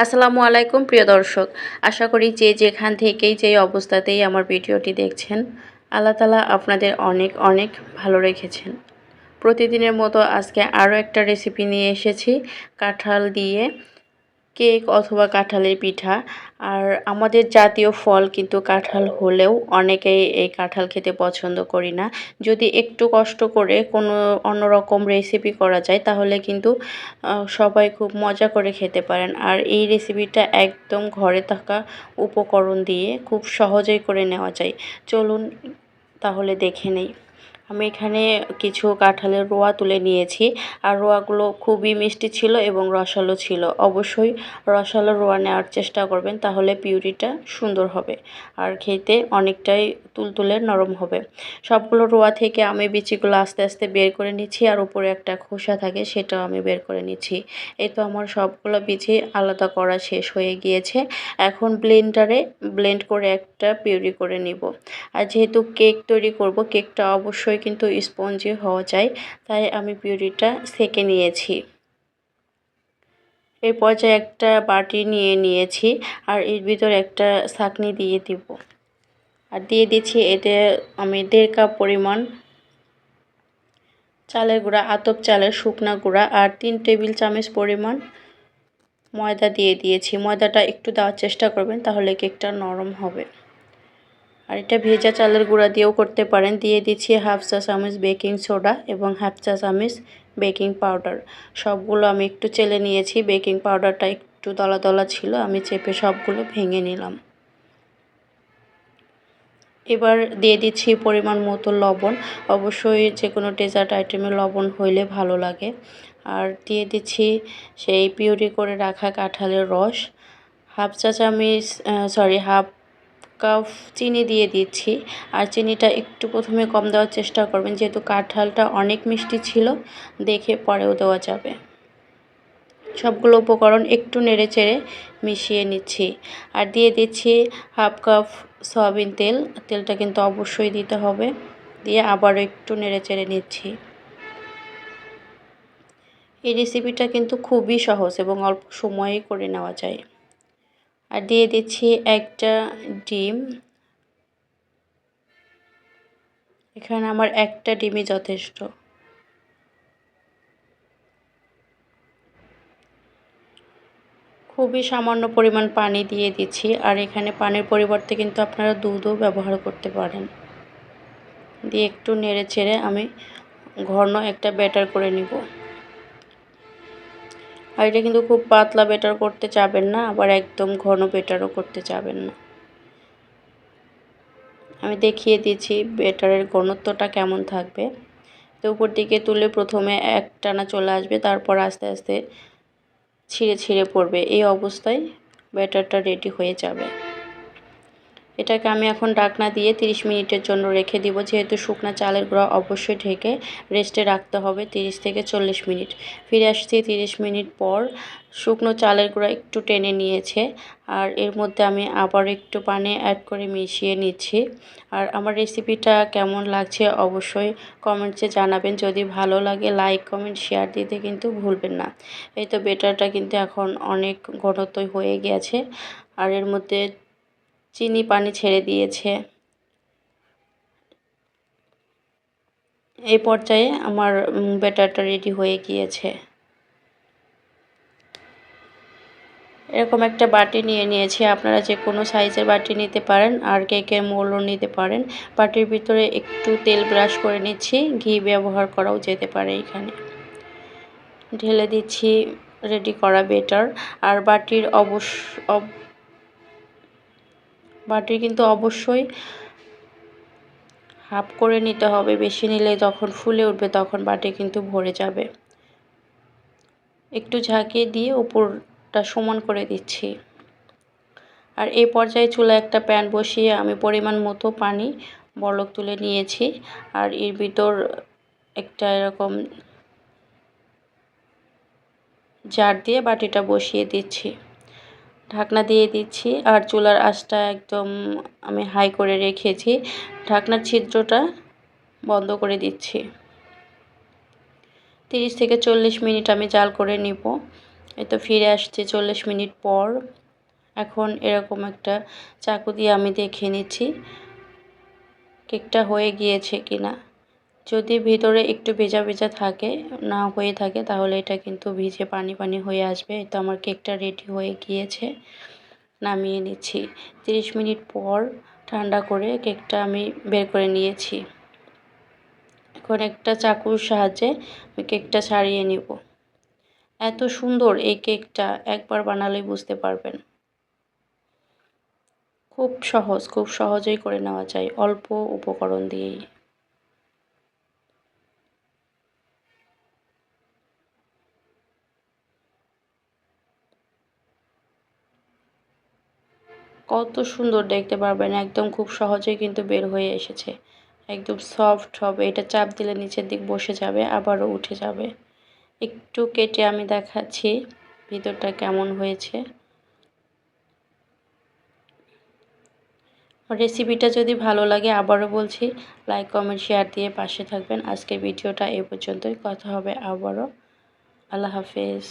আসসালামু আলাইকুম প্রিয় দর্শক, আশা করি যে যেখান থেকেই যেই অবস্থাতেই আমার ভিডিওটি দেখছেন, আল্লাহ তাআলা আপনাদের অনেক অনেক ভালো রেখেছেন। প্রতিদিনের মতো আজকে আরও একটা রেসিপি নিয়ে এসেছি, কাঁঠাল দিয়ে কেক অথবা কাঁঠালের পিঠা। আর আমাদের জাতীয় ফল কিন্তু কাঁঠাল হলেও অনেকেই এই কাঁঠাল খেতে পছন্দ করি না। যদি একটু কষ্ট করে কোনো অন্যরকম রেসিপি করা যায় তাহলে কিন্তু সবাই খুব মজা করে খেতে পারেন। আর এই রেসিপিটা একদম ঘরে থাকা উপকরণ দিয়ে খুব সহজেই করে নেওয়া যায়। চলুন তাহলে দেখে নেই। আমি এখানে কিছু কাঁঠালের রোয়া তুলে নিয়েছি, আর রোয়াগুলো খুবই মিষ্টি ছিল এবং রসালো ছিল। অবশ্যই রসালো রোয়া নেওয়ার চেষ্টা করবেন, তাহলে পিউরিটা সুন্দর হবে আর খেতে অনেকটাই তুলতুলে নরম হবে। সবগুলো রোয়া থেকে আমি বিচিগুলো আস্তে আস্তে বের করে নিচ্ছি, আর উপরে একটা খোসা থাকে সেটাও আমি বের করে নিচ্ছি। এই তো আমার সবগুলো বিচি আলাদা করা শেষ হয়ে গিয়েছে। এখন ব্লেন্ডারে ব্লেন্ড করে একটা পিউরি করে নিব। আর যেহেতু কেক তৈরি করব, কেকটা অবশ্যই কিন্তু স্পঞ্জি হওয়া চাই, তাই আমি পিউরিটা সেঁকে নিয়েছি। এই পর্যায়ে একটা বাটি নিয়ে নিয়েছি, আর এর ভিতরে একটা ছাঁকনি দিয়ে দিব। আর দিয়ে দিচ্ছি এতে আমি 1.5 কাপ পরিমাণ চালের গুঁড়া, আতপ চালের শুকনা গুঁড়া, আর 3 টেবিল চামচ পরিমাণ ময়দা দিয়ে দিয়েছি। ময়দাটা একটু দেওয়ার চেষ্টা করবেন, তাহলে কেকটা নরম হবে। আর এটা ভেজা চালের গুঁড়া দিয়েও করতে পারেন। দিয়ে দিচ্ছি 1/2 চা চামচ বেকিং সোডা এবং 1/2 চা চামচ বেকিং পাউডার। সবগুলো আমি একটু চেলে নিয়েছি। বেকিং পাউডারটা একটু দলা দলা ছিল, আমি চেপে সবগুলো ভেঙে নিলাম। এবার দিয়ে দিচ্ছি পরিমাণ মতো লবণ। অবশ্যই যে কোনো ডেজার্ট আইটেমে লবণ হইলে ভালো লাগে। আর দিয়ে দিচ্ছি সেই পিউরি করে রাখা কাঁঠালের রস। 1/2 চা চামচ হাফ কাপ চিনি দিয়ে দিচ্ছি। আর চিনিটা একটু প্রথমে কম দেওয়ার চেষ্টা করবেন, যেহেতু কাঁঠালটা অনেক মিষ্টি ছিল, দেখে পরেও দেওয়া যাবে। সবগুলো উপকরণ একটু নেড়েচেড়ে মিশিয়ে নিচ্ছি। আর দিয়ে দিচ্ছি 1/2 কাপ সয়াবিন তেল। তেলটা কিন্তু অবশ্যই দিতে হবে। দিয়ে আবারও একটু নেড়েচেড়ে নিচ্ছি। এই রেসিপিটা কিন্তু খুবই সহজ এবং অল্প সময়েই করে নেওয়া যায়। আর দিয়ে দিচ্ছি একটা ডিম। এখানে আমার একটা ডিমই যথেষ্ট। খুবই সামান্য পরিমাণ পানি দিয়ে দিচ্ছি, আর এখানে পানির পরিবর্তে কিন্তু আপনারা দুধও ব্যবহার করতে পারেন। দিয়ে একটু নেড়ে চেড়ে আমি ঘন একটা ব্যাটার করে নিব। আর এটা কিন্তু খুব পাতলা ব্যাটার করতে চাবেন না, আবার একদম ঘন ব্যাটারও করতে চাবেন না। আমি দেখিয়ে দিচ্ছি ব্যাটারের ঘনত্বটা কেমন থাকবে। তো উপর দিকে তুলে প্রথমে একটানা চলে আসবে, তারপর আস্তে আস্তে ছিঁড়ে ছিঁড়ে পড়বে। এই অবস্থায় ব্যাটারটা রেডি হয়ে যাবে। এটাকে আমি এখন ঢাকনা দিয়ে 30 মিনিটের জন্য রেখে দিব। যেহেতু শুকনা চালের গুঁড়া অবশ্যই ঢেকে রেস্টে রাখতে হবে 30 থেকে 40 মিনিট। ফিরে আসছি 30 মিনিট পর। শুকনো চালের গুঁড়া একটু টেনে নিয়েছে, আর এর মধ্যে আমি আবার একটু পানি অ্যাড করে মিশিয়ে নিচ্ছি। আর আমার রেসিপিটা কেমন লাগছে অবশ্যই কমেন্টসে জানাবেন। যদি ভালো লাগে লাইক কমেন্ট শেয়ার দিতে কিন্তু ভুলবেন না। এই তো ব্যাটারটা কিন্তু এখন অনেক ঘনত্ব হয়ে গেছে, আর এর মধ্যে চিনি পানি ছেড়ে দিয়েছে। এই পর্যায়ে আমার ব্যাটারটা রেডি হয়ে গিয়েছে। এরকম একটা বাটি নিয়ে নিয়েছি। আপনারা যে কোনো সাইজের বাটি নিতে পারেন, আর কেকের মোল্ডও নিতে পারেন। বাটির ভিতরে একটু তেল ব্রাশ করে নিচ্ছি। ঘি ব্যবহার করাও যেতে পারে এখানে। ঢেলে দিচ্ছি রেডি করা ব্যাটার। আর বাটির কিন্তু অবশ্যই হাফ করে নিতে হবে। বেশি নিলে যখন ফুলে উঠবে তখন বাটি কিন্তু ভরে যাবে। একটু ঝাঁকিয়ে দিয়ে উপরটা সমান করে দিচ্ছি। আর এই পর্যায়ে চুলায় একটা প্যান বসিয়ে আমি পরিমাণ মতো পানি বলক তুলে নিয়েছি। আর এর ভিতর একটা এরকম জার দিয়ে বাটিটা বসিয়ে দিচ্ছি। ঢাকনা দিয়ে দিচ্ছি, আর চুলার আঁচটা একদম আমি হাই করে রেখেছি। ঢাকনার ছিদ্রটা বন্ধ করে দিচ্ছি। 30 থেকে 40 মিনিট আমি জাল করে নিব। এই তো ফিরে আসছে 40 মিনিট পর। এখন এরকম একটা চাকু দিয়ে আমি দেখে নিচ্ছি কেকটা হয়ে গিয়েছে কিনা। যদি ভিতরে একটু ভেজা ভেজা থাকে, না হয়ে থাকে, তাহলে এটা কিন্তু ভিজে পানি পানি হয়ে আসবে। তো আমার কেকটা রেডি হয়ে গিয়েছে, নামিয়ে নিচ্ছি। 30 মিনিট পর ঠান্ডা করে কেকটা আমি বের করে নিয়েছি। এখন একটা চাকুর সাহায্যে আমি কেকটা ছাড়িয়ে নিব। এত সুন্দর এই কেকটা, একবার বানালেই বুঝতে পারবেন। খুব সহজ, খুব সহজেই করে নেওয়া যায় অল্প উপকরণ দিয়েই। কত সুন্দর দেখতে পারবেন, একদম খুব সহজেই কিন্তু বের হয়ে এসেছে। একদম সফট হবে, এটা চাপ দিলে নিচের দিক বসে যাবে, আবারও উঠে যাবে। একটু কেটে আমি দেখাচ্ছি ভিতরটা কেমন হয়েছে। রেসিপিটা যদি ভালো লাগে, আবারও বলছি, লাইক কমেন্ট শেয়ার দিয়ে পাশে থাকবেন। আজকের ভিডিওটা এ পর্যন্তই, কথা হবে আবারও। আল্লাহ হাফেজ।